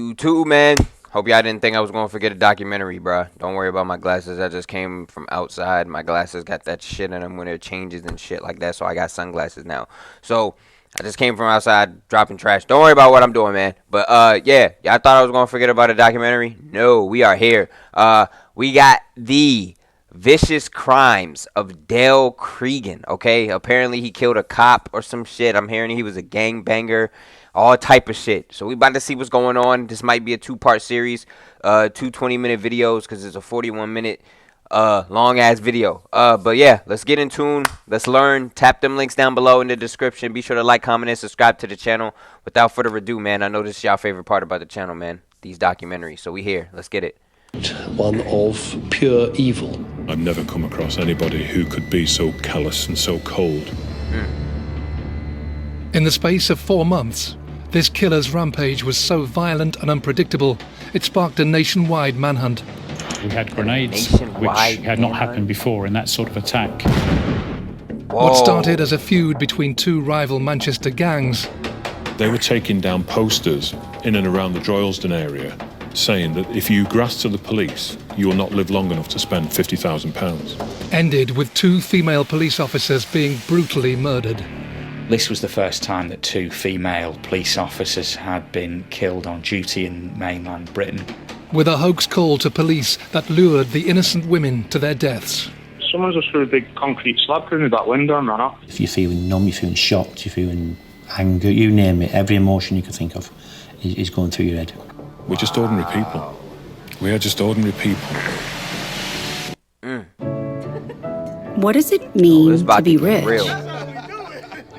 You too, man. Hope y'all didn't think I was gonna forget a documentary, bruh. Don't worry about my glasses. I just came from outside. My glasses got that shit in them when it changes and shit like that, so I got sunglasses now. So I just came from outside dropping trash. Don't worry about what I'm doing, man. But yeah, y'all thought I was gonna forget about a documentary? No, we are here. We got the vicious crimes of Dale CREGAN. Okay, apparently he killed a cop or some shit. I'm hearing he was a gangbanger, all type of shit. So we about to see what's going on. This might be a two-part series, two 20-minute videos, because it's a 41-minute long ass video. But yeah, let's get in tune. Let's learn. Tap them links down below in the description. Be sure to like, comment, and subscribe to the channel. Without further ado, man, I know this is y'all favorite part about the channel, man. These documentaries. So we here. Let's get it. One of pure evil. I've never come across anybody who could be so callous and so cold. In the space of 4 months, this killer's rampage was so violent and unpredictable, it sparked a nationwide manhunt. We had grenades, which had not happened before in that sort of attack. What started as a feud between two rival Manchester gangs. They were taking down posters in and around the Droylsden area saying that if you grass to the police, you will not live long enough to spend £50,000. Ended with 2 female police officers being brutally murdered. This was the first time that 2 female police officers had been killed on duty in mainland Britain. With a hoax call to police that lured the innocent women to their deaths. Someone just threw a big concrete slab through that window and ran off. If you're feeling numb, you're feeling shocked, you're feeling anger, you name it, every emotion you can think of is going through your head. We're just ordinary people. We are just ordinary people. What does it mean to be rich?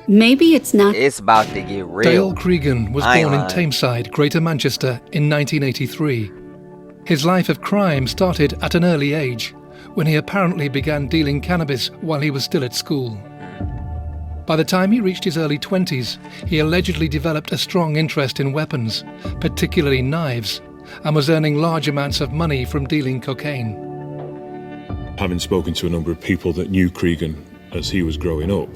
Maybe it's not. It's about to get real. Dale CREGAN was born in Tameside, Greater Manchester, in 1983. His life of crime started at an early age, when he apparently began dealing cannabis while he was still at school. By the time he reached his early 20s, he allegedly developed a strong interest in weapons, particularly knives, and was earning large amounts of money from dealing cocaine. Having spoken to a number of people that knew CREGAN as he was growing up,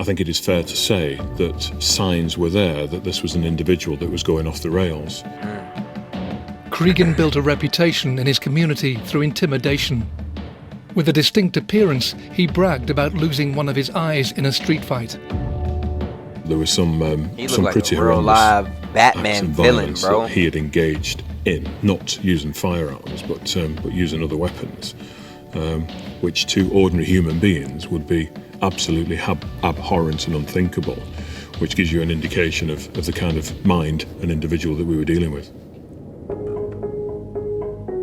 I think it is fair to say that signs were there that this was an individual that was going off the rails. CREGAN built a reputation in his community through intimidation. With a distinct appearance, he bragged about losing one of his eyes in a street fight. There was some pretty real horrendous live Batman acts and villain, violence bro. that he had engaged in, not using firearms, but using other weapons, which to ordinary human beings would be absolutely abhorrent and unthinkable, which gives you an indication of the kind of mind and individual that we were dealing with.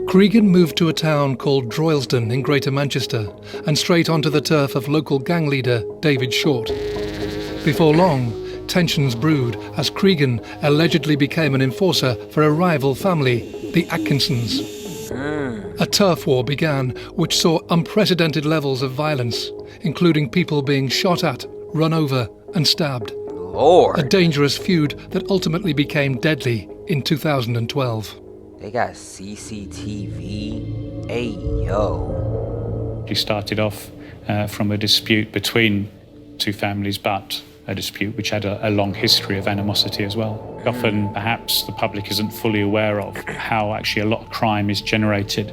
CREGAN moved to a town called Droylsden in Greater Manchester and straight onto the turf of local gang leader David Short. Before long, tensions brewed as CREGAN allegedly became an enforcer for a rival family, the Atkinsons. A turf war began which saw unprecedented levels of violence, including people being shot at, run over and stabbed. Lord. A dangerous feud that ultimately became deadly in 2012. They got CCTV. Hey, yo. He started off from a dispute between 2 families, but a dispute which had a long history of animosity as well. Often, perhaps, the public isn't fully aware of how actually a lot of crime is generated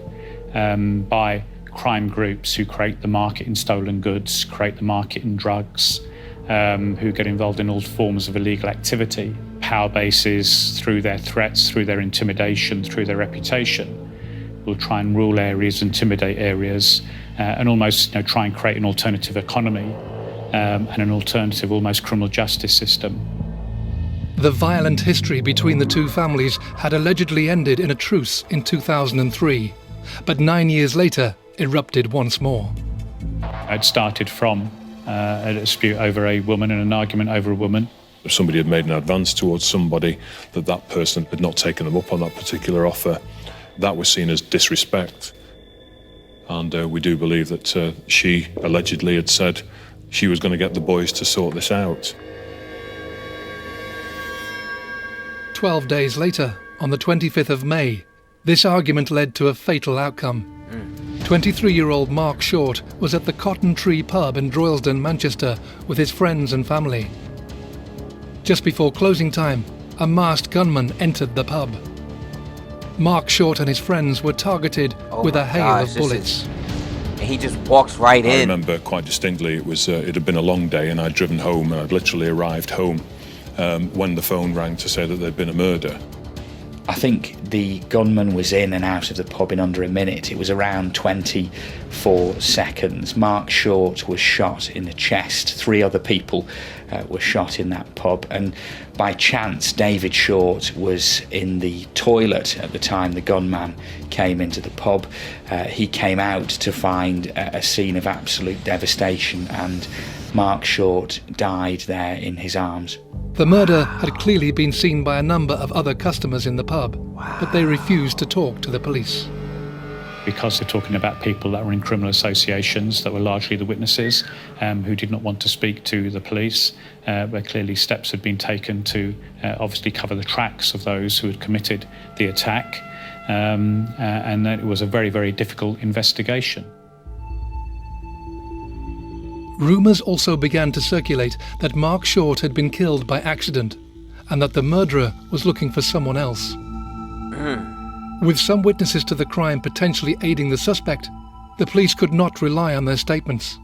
by crime groups who create the market in stolen goods, create the market in drugs, who get involved in all forms of illegal activity. Power bases, through their threats, through their intimidation, through their reputation, will try and rule areas, intimidate areas, and almost try and create an alternative economy and an alternative, almost criminal justice system. The violent history between the 2 families had allegedly ended in a truce in 2003, but 9 years later erupted once more. It started from a dispute over a woman and an argument over a woman. If somebody had made an advance towards somebody, that person had not taken them up on that particular offer, that was seen as disrespect. And we do believe that she allegedly had said she was going to get the boys to sort this out. 12 days later, on the 25th of May, this argument led to a fatal outcome. 23-year-old Mark Short was at the Cotton Tree pub in Droylsden, Manchester, with his friends and family. Just before closing time, a masked gunman entered the pub. Mark Short and his friends were targeted with a hail of bullets. And he just walks right in. I remember quite distinctly, it had been a long day and I'd driven home and I'd literally arrived home when the phone rang to say that there'd been a murder. I think the gunman was in and out of the pub in under a minute. It was around 24 seconds. Mark Short was shot in the chest. 3 other people were shot in that pub. And by chance, David Short was in the toilet at the time the gunman came into the pub. He came out to find a scene of absolute devastation, and Mark Short died there in his arms. The murder had clearly been seen by a number of other customers in the pub, but they refused to talk to the police. Because they're talking about people that were in criminal associations that were largely the witnesses, who did not want to speak to the police, where clearly steps had been taken to obviously cover the tracks of those who had committed the attack, and that it was a very, very difficult investigation. Rumours also began to circulate that Mark Short had been killed by accident and that the murderer was looking for someone else. With some witnesses to the crime potentially aiding the suspect, the police could not rely on their statements.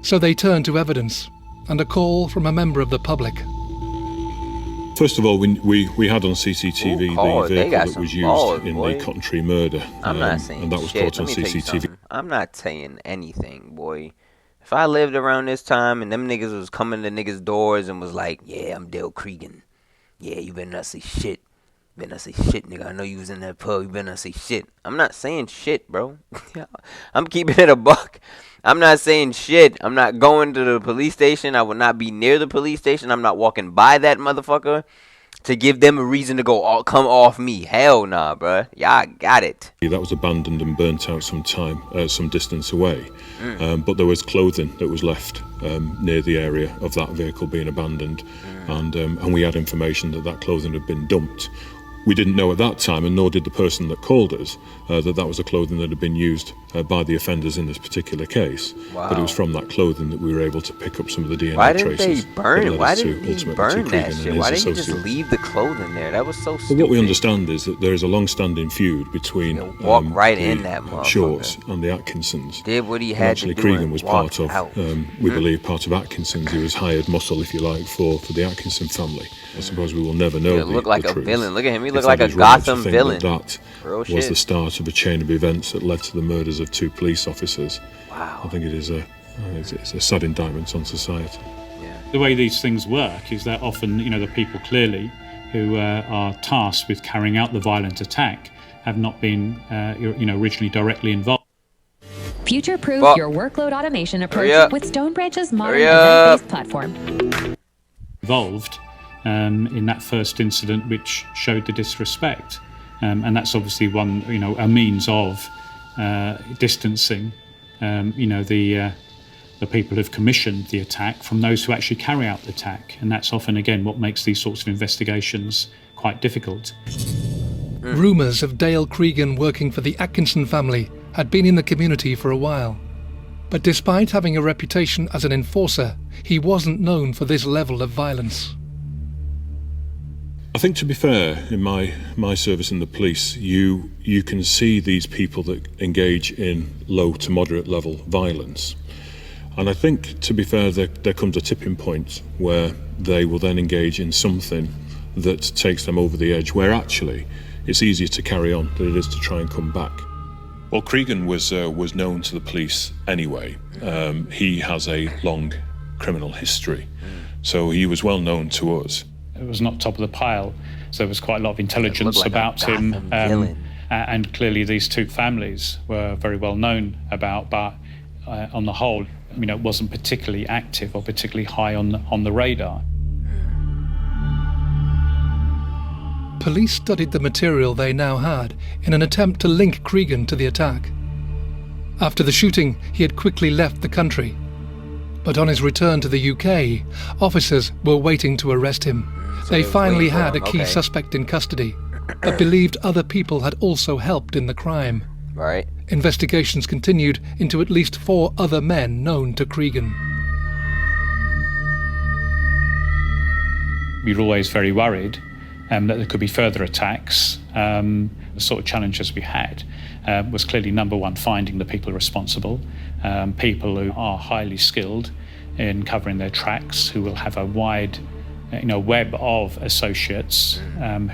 So they turned to evidence and a call from a member of the public. First of all, we had on CCTV the vehicle that was used in boy. the Cotton Tree murder. I'm not saying and that was shit. caught on Let me tell you CCTV. something. I'm not saying anything, boy. If I lived around this time and them niggas was coming to niggas' doors and was like, yeah, I'm Dale CREGAN. Yeah, you better not say shit. You better not say shit, nigga. I know you was in that pub. You better not say shit. I'm not saying shit, bro. I'm keeping it a buck. I'm not saying shit. I'm not going to the police station. I will not be near the police station. I'm not walking by that motherfucker to give them a reason to go come off me. Hell nah, bruh. Y'all got it. That was abandoned and burnt out some distance away. But there was clothing that was left near the area of that vehicle being abandoned, and we had information that clothing had been dumped. We didn't know at that time, and nor did the person that called us, that was the clothing that had been used by the offenders in this particular case. Wow. But it was from that clothing that we were able to pick up some of the DNA Why didn't traces. they burn it? Why didn't he he burn that shit? Why didn't he just leave the clothing there? That was so stupid. Well, what we understand is that there is a long-standing feud between walk right in that motherfucker. Shorts and the Atkinsons. Did what he had actually, to do. CREGAN was part of, we believe, part of Atkinsons. He was hired muscle, if you like, for the Atkinson family. I suppose we will never know the look like the a truth. villain. Look at him. He If looked like that a is right, Gotham I think villain. That Real was shit. the start of a chain of events that led to the murders of 2 police officers. Wow. I think it is it's a sad indictment on society. The way these things work is that often, the people clearly who are tasked with carrying out the violent attack have not been, originally directly involved. Future-proof your workload automation approach with Stonebranch's modern event-based platform. Involved in that first incident, which showed the disrespect, and that's obviously one, a means of distancing, the people who've commissioned the attack from those who actually carry out the attack, and that's often again what makes these sorts of investigations quite difficult. Rumours of Dale CREGAN working for the Atkinson family had been in the community for a while. But despite having a reputation as an enforcer, he wasn't known for this level of violence. I think, to be fair, in my service in the police, you can see these people that engage in low to moderate level violence. And I think, to be fair, there comes a tipping point where they will then engage in something that takes them over the edge, where actually it's easier to carry on than it is to try and come back. Well, CREGAN was known to the police anyway. He has a long criminal history, so he was well known to us. It was not top of the pile, so there was quite a lot of intelligence like about him. And clearly these 2 families were very well known about, but on the whole, it wasn't particularly active or particularly high on the radar. Police studied the material they now had in an attempt to link CREGAN to the attack. After the shooting, he had quickly left the country. But on his return to the UK, officers were waiting to arrest him. They finally had a key suspect in custody, but believed other people had also helped in the crime. Right. Investigations continued into at least 4 other men known to CREGAN. We were always very worried that there could be further attacks, the sort of challenges we had was clearly, number one, finding the people responsible, people who are highly skilled in covering their tracks, who will have a wide web of associates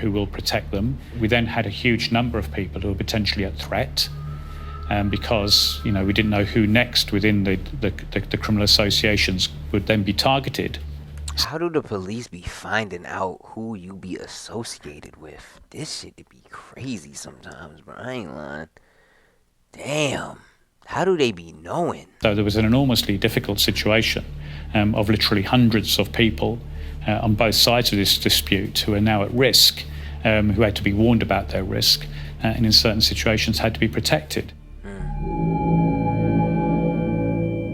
who will protect them. We then had a huge number of people who were potentially at threat because we didn't know who next within the criminal associations would then be targeted. How do the police be finding out who you be associated with? This shit be crazy sometimes, bro. I ain't lying. Damn. How do they be knowing? So there was an enormously difficult situation of literally hundreds of people on both sides of this dispute who are now at risk, who had to be warned about their risk, and in certain situations had to be protected.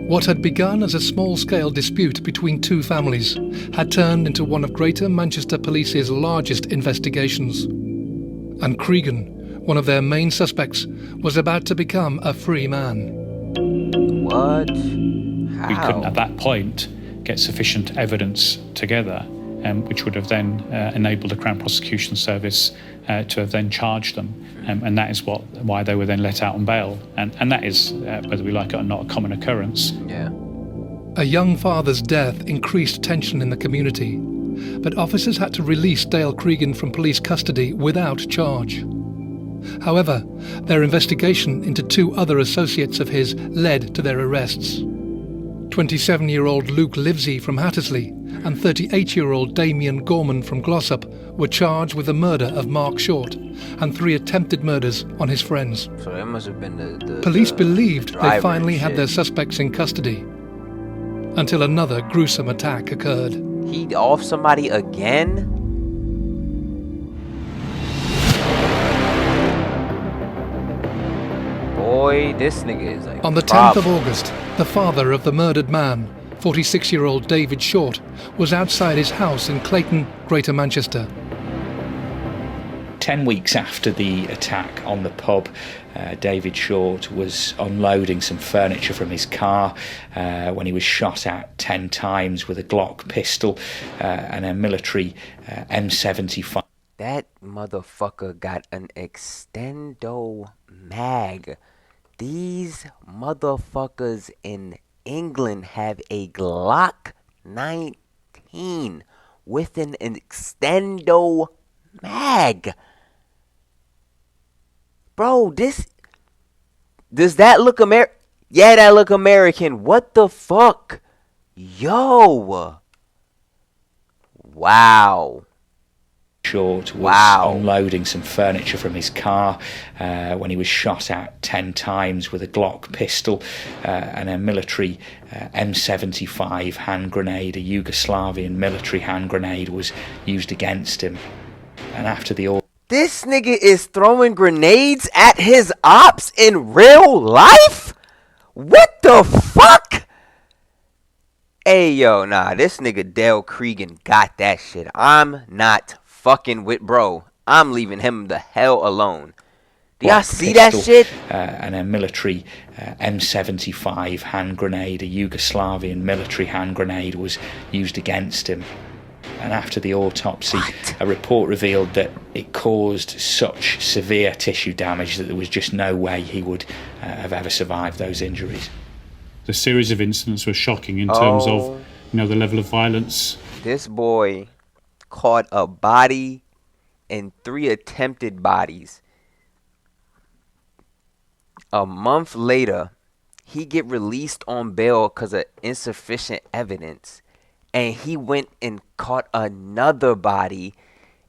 What had begun as a small-scale dispute between two families had turned into one of Greater Manchester Police's largest investigations. And CREGAN, one of their main suspects, was about to become a free man. What? How? We couldn't at that point get sufficient evidence together, which would have then enabled the Crown Prosecution Service to have then charged them. And that is why they were then let out on bail. And that is, whether we like it or not, a common occurrence. Yeah. A young father's death increased tension in the community, but officers had to release Dale CREGAN from police custody without charge. However, their investigation into two other associates of his led to their arrests. 27-year-old Luke Livesey from Hattersley and 38-year-old Damien Gorman from Glossop were charged with the murder of Mark Short and 3 attempted murders on his friends. So that must have been the Police believed they finally had shit. their suspects in custody until another gruesome attack occurred. He off somebody again? Boy, this nigga is like On the 10th of August, the father of the murdered man, 46-year-old David Short, was outside his house in Clayton, Greater Manchester. 10 weeks after the attack on the pub, David Short was unloading some furniture from his car when he was shot at 10 times with a Glock pistol and a military M75. That motherfucker got an extendo mag. These motherfuckers in England have a Glock 19 with an extendo mag. Bro, does that look American? Yeah, that look American. What the fuck? Yo. Wow. Short was unloading some furniture from his car when he was shot at 10 times with a Glock pistol and a military M75 hand grenade. A Yugoslavian military hand grenade was used against him. And after the This nigga is throwing grenades at his ops in real life? What the fuck? Hey, yo, nah, this nigga Dale CREGAN got that shit. I'm not fucking with bro. I'm leaving him the hell alone. Do y'all see that shit? And a military M75 hand grenade, a Yugoslavian military hand grenade was used against him. And after the autopsy, a report revealed that it caused such severe tissue damage that there was just no way he would have ever survived those injuries. The series of incidents were shocking in terms of the level of violence. This boy caught a body and 3 attempted bodies. A month later, he get released on bail because of insufficient evidence. And he went and caught another body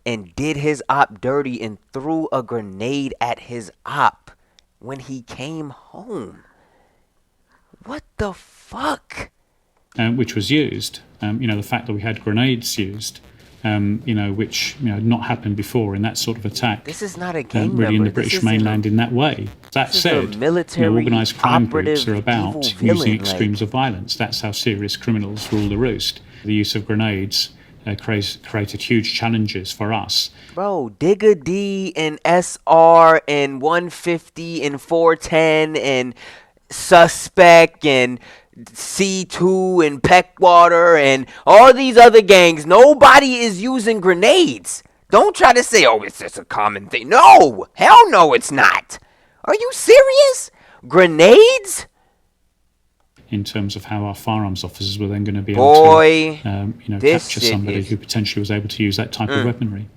and did his op dirty and threw a grenade at his op when he came home. What the fuck? Which was used. The fact that we had grenades used, which had not happened before in that sort of attack. This is not a gang really member. in the British mainland in that way. That said, organised crime groups are about using extremes of violence. That's how serious criminals rule the roost. The use of grenades created huge challenges for us. Bro, Digger D and SR and 150 and 410 and Suspect and C2 and Peckwater and all these other gangs, nobody is using grenades. Don't try to say, oh, it's just a common thing. No! Hell no, it's not! Are you serious? Grenades? In terms of how our firearms officers were then going to be able to capture somebody who potentially was able to use that type of weaponry.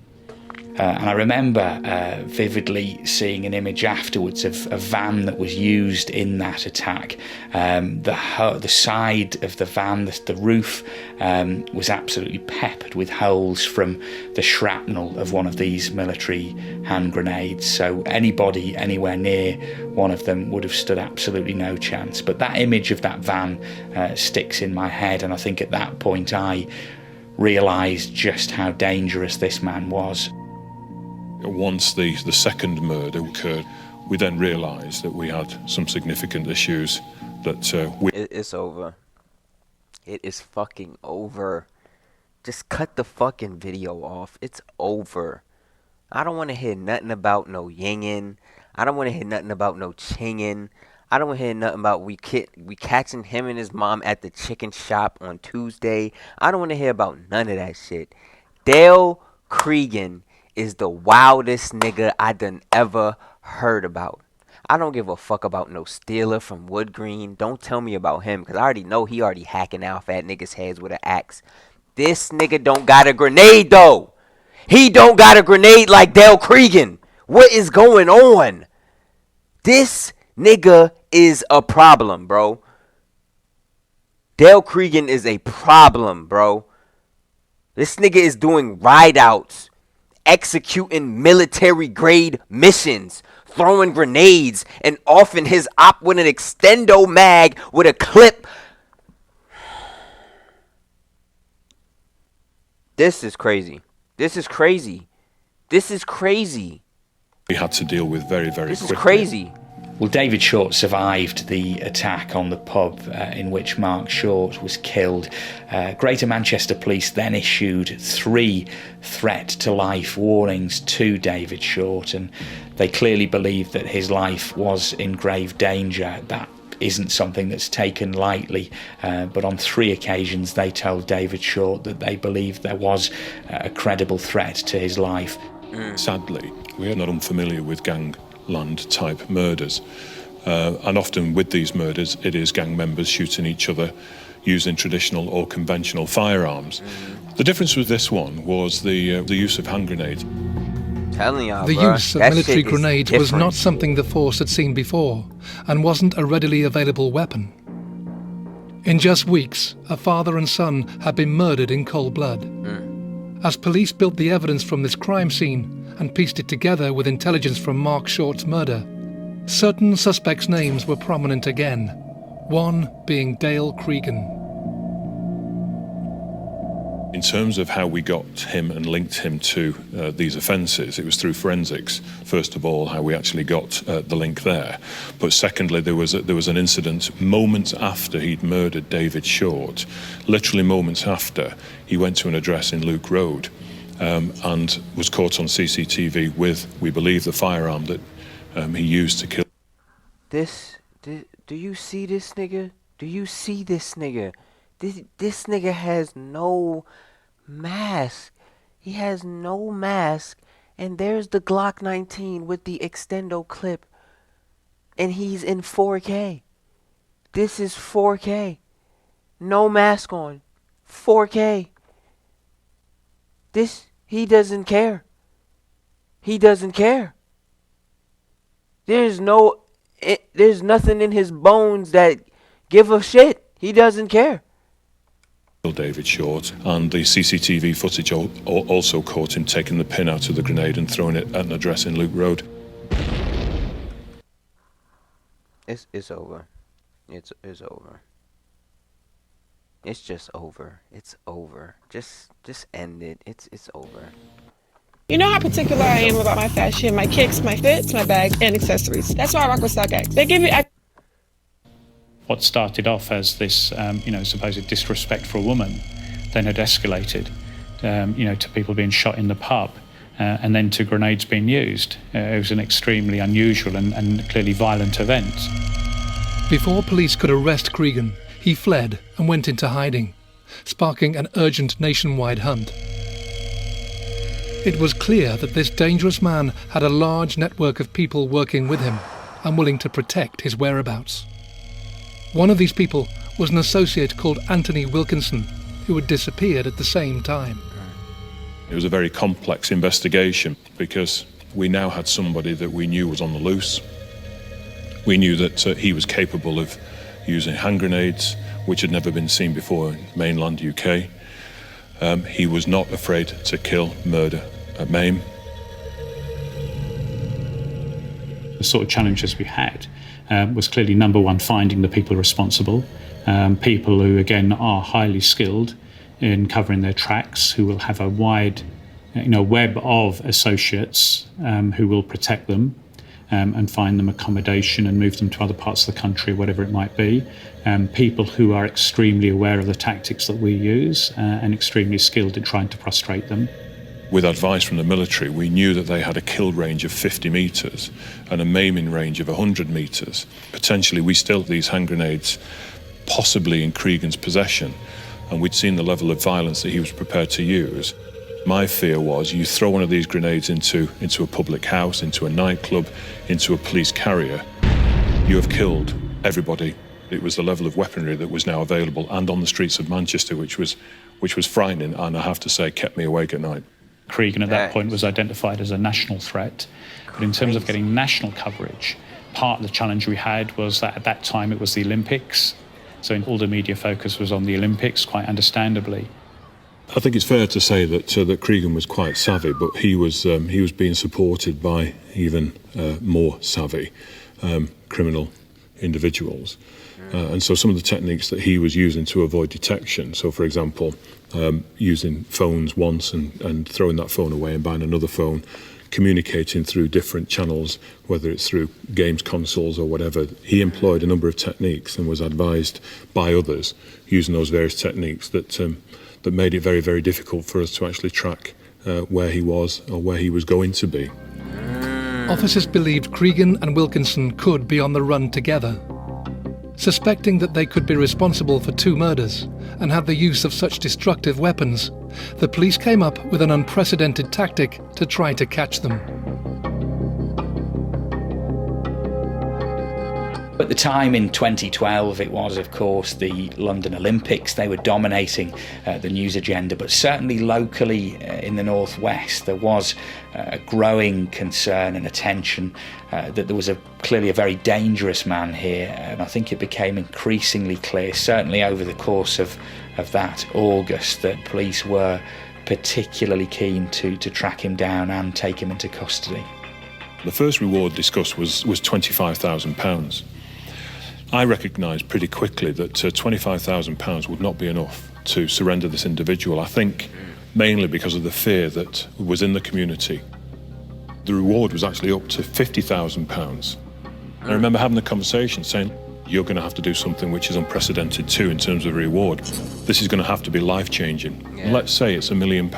And I remember vividly seeing an image afterwards of a van that was used in that attack. The side of the van, the roof, was absolutely peppered with holes from the shrapnel of one of these military hand grenades. So anybody anywhere near one of them would have stood absolutely no chance. But that image of that van sticks in my head, and I think at that point I realised just how dangerous this man was. Once the second murder occurred, we then realised that we had some significant issues that It's over. It is fucking over. Just cut the fucking video off. It's over. I don't want to hear nothing about no yinging. I don't want to hear nothing about no chinging. I don't want to hear nothing about we catching him and his mom at the chicken shop on Tuesday. I don't want to hear about none of that shit. Dale CREGAN is the wildest nigga I done ever heard about. I don't give a fuck about no Steeler from Wood Green. Don't tell me about him, because I already know he already hacking out fat niggas' heads with an axe. This nigga don't got a grenade, though. He don't got a grenade like Dale CREGAN. What is going on? This nigga is a problem, bro. Dale CREGAN is a problem, bro. This nigga is doing ride-outs, executing military-grade missions, throwing grenades, and offing his op with an extendo mag with a clip. This is crazy. This is crazy. This is crazy. We had to deal with very, very quickly. This is crazy. Well, David Short survived the attack on the pub in which Mark Short was killed. Greater Manchester Police then issued 3 threat-to-life warnings to David Short, and they clearly believed that his life was in grave danger. That isn't something that's taken lightly, but on 3 occasions they told David Short that they believed there was a credible threat to his life. Sadly, we are not unfamiliar with gangland type murders, and often with these murders it is gang members shooting each other using traditional or conventional firearms. The difference with this one was the use of hand grenades. The use of military grenades was not something the force had seen before, and wasn't a readily available weapon. In just weeks, a father and son had been murdered in cold blood. As police built the evidence from this crime scene and pieced it together with intelligence from Mark Short's murder, certain suspects' names were prominent again, one being Dale CREGAN. In terms of how we got him and linked him to these offences, it was through forensics. First of all, how we actually got the link there. But secondly, there was an incident moments after he'd murdered David Short. Literally moments after, he went to an address in Luke Road and was caught on CCTV with, we believe, the firearm that he used to kill. Do you see this nigga? Do you see this nigga? This nigga has no mask. He has no mask. And there's the Glock 19 with the extendo clip. And he's in 4K. This is 4K. No mask on. 4K. He doesn't care. He doesn't care. There's nothing in his bones that give a shit. He doesn't care. David Short, and the CCTV footage also caught him taking the pin out of the grenade and throwing it at an address in Luke Road. It's over. It's over. It's just over. It's over. Just end it. It's over. You know how particular I am about my fashion, my kicks, my fits, my bags, and accessories. That's why I rock with StockX. They give you. What started off as this, supposed disrespect for a woman, then had escalated, to people being shot in the pub, and then to grenades being used. It was an extremely unusual and clearly violent event. Before police could arrest CREGAN, he fled and went into hiding, sparking an urgent nationwide hunt. It was clear that this dangerous man had a large network of people working with him and willing to protect his whereabouts. One of these people was an associate called Anthony Wilkinson, who had disappeared at the same time. It was a very complex investigation because we now had somebody that we knew was on the loose. We knew that he was capable of using hand grenades, which had never been seen before in mainland UK. He was not afraid to kill, murder, maim. The sort of challenges we had was clearly, number one, finding the people responsible, people who, again, are highly skilled in covering their tracks, who will have a wide web of associates who will protect them and find them accommodation and move them to other parts of the country, whatever it might be. People who are extremely aware of the tactics that we use and extremely skilled in trying to frustrate them. With advice from the military, we knew that they had a kill range of 50 metres and a maiming range of 100 metres. Potentially, we still had these hand grenades possibly in CREGAN's possession, and we'd seen the level of violence that he was prepared to use. My fear was you throw one of these grenades into a public house, into a nightclub, into a police carrier, you have killed everybody. It was the level of weaponry that was now available and on the streets of Manchester, which was frightening, and I have to say, kept me awake at night. CREGAN at that point was identified as a national threat, but in terms of getting national coverage, part of the challenge we had was that at that time it was the Olympics, so all the media focus was on the Olympics, quite understandably. I think it's fair to say that CREGAN was quite savvy, but he was being supported by even more savvy criminal individuals. And so some of the techniques that he was using to avoid detection, so for example, using phones once and throwing that phone away and buying another phone, communicating through different channels, whether it's through games consoles or whatever, he employed a number of techniques and was advised by others using those various techniques that made it very, very difficult for us to actually track where he was or where he was going to be. Officers believed CREGAN and Wilkinson could be on the run together. Suspecting that they could be responsible for 2 murders and had the use of such destructive weapons, the police came up with an unprecedented tactic to try to catch them. At the time in 2012, it was, of course, the London Olympics. They were dominating the news agenda, but certainly locally in the northwest, there was a growing concern and attention that there was clearly a very dangerous man here, and I think it became increasingly clear, certainly over the course of that August, that police were particularly keen to track him down and take him into custody. The first reward discussed was £25,000. I recognised pretty quickly that £25,000 would not be enough to surrender this individual. I think mainly because of the fear that was in the community. The reward was actually up to £50,000. I remember having the conversation saying, you're going to have to do something which is unprecedented too in terms of reward. This is going to have to be life-changing. Yeah. Let's say it's £1 million.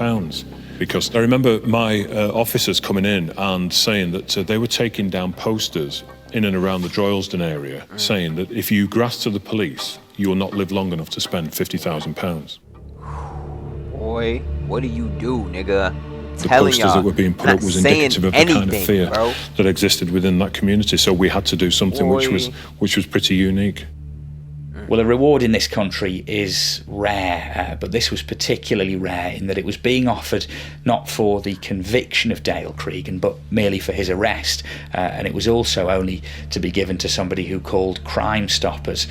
Because I remember my officers coming in and saying that they were taking down posters in and around the Droylsden area saying that if you grass to the police, you will not live long enough to spend £50,000. Boy, what do you do, nigga? The posters that were being put up was indicative of the kind of fear that existed within that community. So we had to do something which was pretty unique. Well, the reward in this country is rare, but this was particularly rare in that it was being offered not for the conviction of Dale CREGAN, but merely for his arrest. And it was also only to be given to somebody who called Crime Stoppers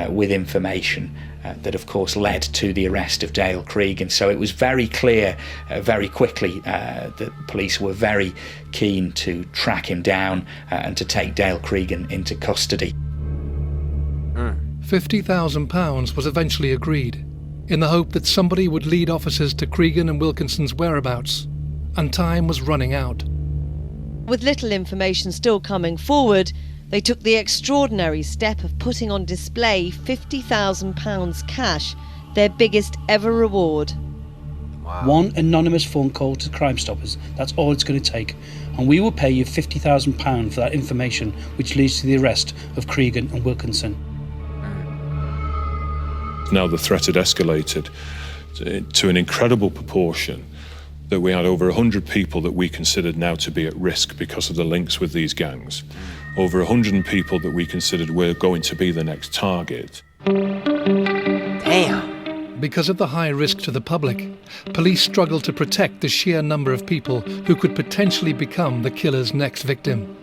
with information that, of course, led to the arrest of Dale CREGAN. So it was very clear very quickly that police were very keen to track him down and to take Dale CREGAN into custody. £50,000 was eventually agreed, in the hope that somebody would lead officers to CREGAN and Wilkinson's whereabouts, and time was running out. With little information still coming forward, they took the extraordinary step of putting on display £50,000 cash, their biggest ever reward. Wow. One anonymous phone call to Crime Stoppers, that's all it's going to take. And we will pay you £50,000 for that information, which leads to the arrest of CREGAN and Wilkinson. Now the threat had escalated to an incredible proportion that we had over 100 people that we considered now to be at risk because of the links with these gangs. Over 100 people that we considered were going to be the next target. Damn. Because of the high risk to the public, police struggled to protect the sheer number of people who could potentially become the killer's next victim.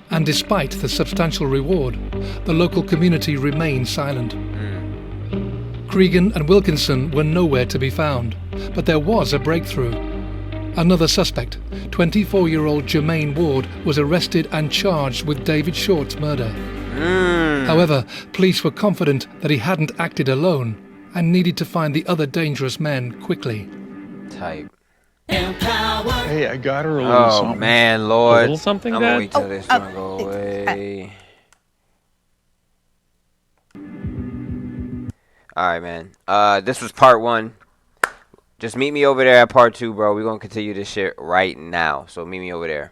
And despite the substantial reward, the local community remained silent. Cregan and Wilkinson were nowhere to be found, but there was a breakthrough. Another suspect, 24-year-old Jermaine Ward, was arrested and charged with David Short's murder. However, police were confident that he hadn't acted alone and needed to find the other dangerous men quickly. Type. Hey, I got her a little Oh something. man, Lord. A little something, I'm Dad? gonna wait till this one go away. Alright, man. This was part 1. Just meet me over there at part 2, bro. We're gonna continue this shit right now. So meet me over there.